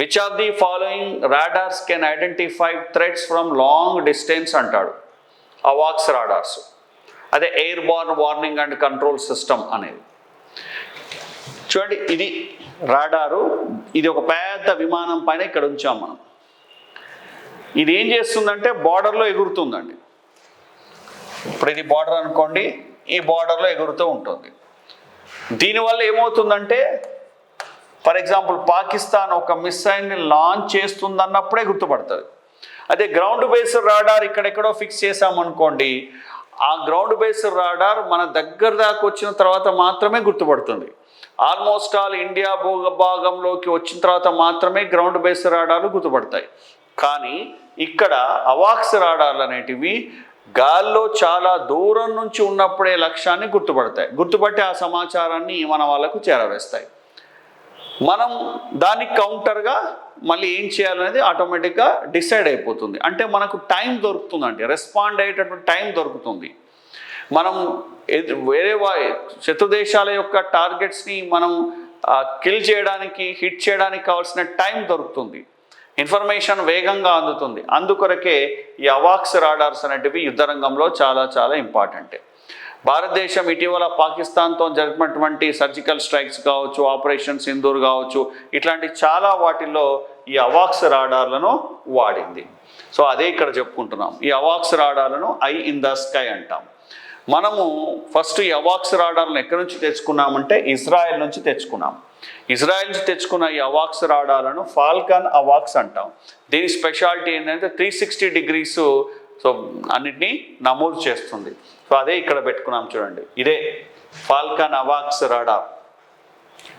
Which of the following radars can identify threats from long distance అంటాడు. అవాక్స్ radars, అదే air born warning and control system అనేది. చూడండి, ఇది రాడారు. ఇది ఒక పెద్ద విమానం పైన ఇక్కడ ఉంచాం మనం. ఇది ఏం చేస్తుందంటే బార్డర్లో ఎగురుతుందండి. ఇప్పుడు ఇది బార్డర్ అనుకోండి, ఈ బార్డర్లో ఎగురుతూ ఉంటుంది. దీనివల్ల ఏమవుతుందంటే, ఫర్ ఎగ్జాంపుల్ పాకిస్తాన్ ఒక మిసైల్ని లాంచ్ చేస్తుందన్నప్పుడే గుర్తుపడుతుంది. అదే గ్రౌండ్ బేస్డ్ రాడార్ ఇక్కడెక్కడో ఫిక్స్ చేసామనుకోండి, ఆ గ్రౌండ్ బేస్డ్ రాడార్ మన దగ్గర దాకా వచ్చిన తర్వాత మాత్రమే గుర్తుపడుతుంది. ఆల్మోస్ట్ ఆల్ ఇండియా భూభాగంలోకి వచ్చిన తర్వాత మాత్రమే గ్రౌండ్ బేస్డ్ రాడార్లు గుర్తుపడతాయి. కానీ ఇక్కడ అవాక్స్ రాడార్లు అనేటివి గాల్లో చాలా దూరం నుంచి ఉన్నప్పుడే లక్ష్యాన్ని గుర్తుపడతాయి. గుర్తుపట్టి ఆ సమాచారాన్ని మన వాళ్ళకు చేరవేస్తాయి. మనం దానికి కౌంటర్గా మళ్ళీ ఏం చేయాలనేది ఆటోమేటిక్గా డిసైడ్ అయిపోతుంది. అంటే మనకు టైం దొరుకుతుందండి, రెస్పాండ్ అయ్యేటటువంటి టైం దొరుకుతుంది. మనం వేరే శత్రు దేశాల యొక్క టార్గెట్స్ని మనం కిల్ చేయడానికి, హిట్ చేయడానికి కావాల్సిన టైం దొరుకుతుంది. ఇన్ఫర్మేషన్ వేగంగా అందుతుంది. అందుకొరకే ఈ అవాక్స్ రాడార్స్ అనేటివి యుద్ధ రంగంలో చాలా చాలా ఇంపార్టెంట్. భారతదేశం ఇటీవల పాకిస్తాన్తో జరిపినటువంటి సర్జికల్ స్ట్రైక్స్ కావచ్చు, ఆపరేషన్ సింధూర్ కావచ్చు, ఇట్లాంటి చాలా వాటిల్లో ఈ అవాక్స్ రాడార్లను వాడింది. సో అదే ఇక్కడ చెప్పుకుంటున్నాం. ఈ అవాక్స్ రాడార్లను ఐ ఇన్ ద స్కై అంటాం. మనము ఫస్ట్ ఈ అవాక్స్ రాడార్లను ఎక్కడి నుంచి తెచ్చుకున్నామంటే ఇజ్రాయెల్ నుంచి తెచ్చుకున్నాం. ఇజ్రాయెల్ నుంచి తెచ్చుకున్న ఈ అవాక్స్ రాడార్లను ఫాల్కన్ అవాక్స్ అంటాం. దీని స్పెషాలిటీ ఏంటంటే 360 degrees సో అన్నిటినీ నమోదు చేస్తుంది. సో అదే ఇక్కడ పెట్టుకున్నాం చూడండి, ఇదే ఫాల్కన్ అవాక్స్ రాడార్.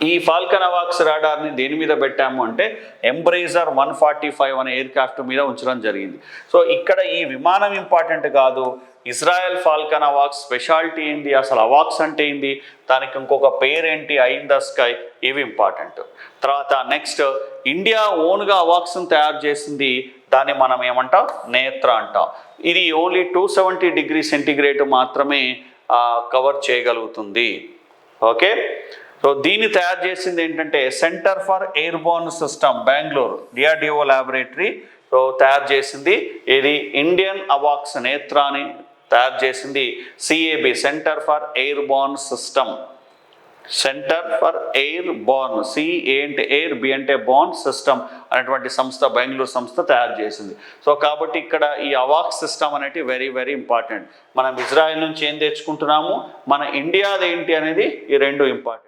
ఈ ఫాల్కన్ అవాక్స్ రాడార్ని దేని మీద పెట్టాము అంటే ఎంబ్రేజర్ 145 అనే ఎయిర్ క్రాఫ్ట్ మీద ఉంచడం జరిగింది. సో ఇక్కడ ఈ విమానం ఇంపార్టెంట్ కాదు, ఇజ్రాయెల్ ఫాల్కన్ అవాక్స్ స్పెషాలిటీ ఏంటి, అసలు అవాక్స్ అంటే ఏంటి, దానికి ఇంకొక పేరేంటి, ఐ ఇన్ ద స్కై, ఇవి ఇంపార్టెంట్. తర్వాత నెక్స్ట్, ఇండియా ఓన్గా అవాక్స్ని తయారు చేసింది, దాన్ని మనం ఏమంటాం, నేత్ర అంటాం. ఇది ఓన్లీ 270 degrees సెంటిగ్రేడ్ మాత్రమే కవర్ చేయగలుగుతుంది. ఓకే, సో దీన్ని తయారు చేసింది ఏంటంటే centre for airborne system, Bengaluru DRDO laboratory. So తయారు చేసింది ఇది ఇండియన్ అవాక్స్ నేత్రాని తయారు చేసింది CAB, centre for airborne system. Centre for air borne, C అంటే ఎయిర్, బి అంటే బోర్న్, సిస్టమ్ అనేటువంటి సంస్థ, బెంగళూరు సంస్థ తయారు చేసింది. సో కాబట్టి ఇక్కడ ఈ అవాక్స్ సిస్టమ్ అనేది వెరీ వెరీ ఇంపార్టెంట్. మనం ఇజ్రాయెల్ నుంచి ఏం తెచ్చుకుంటున్నాము, మన ఇండియాది ఏంటి అనేది, ఈ రెండు ఇంపార్టెంట్.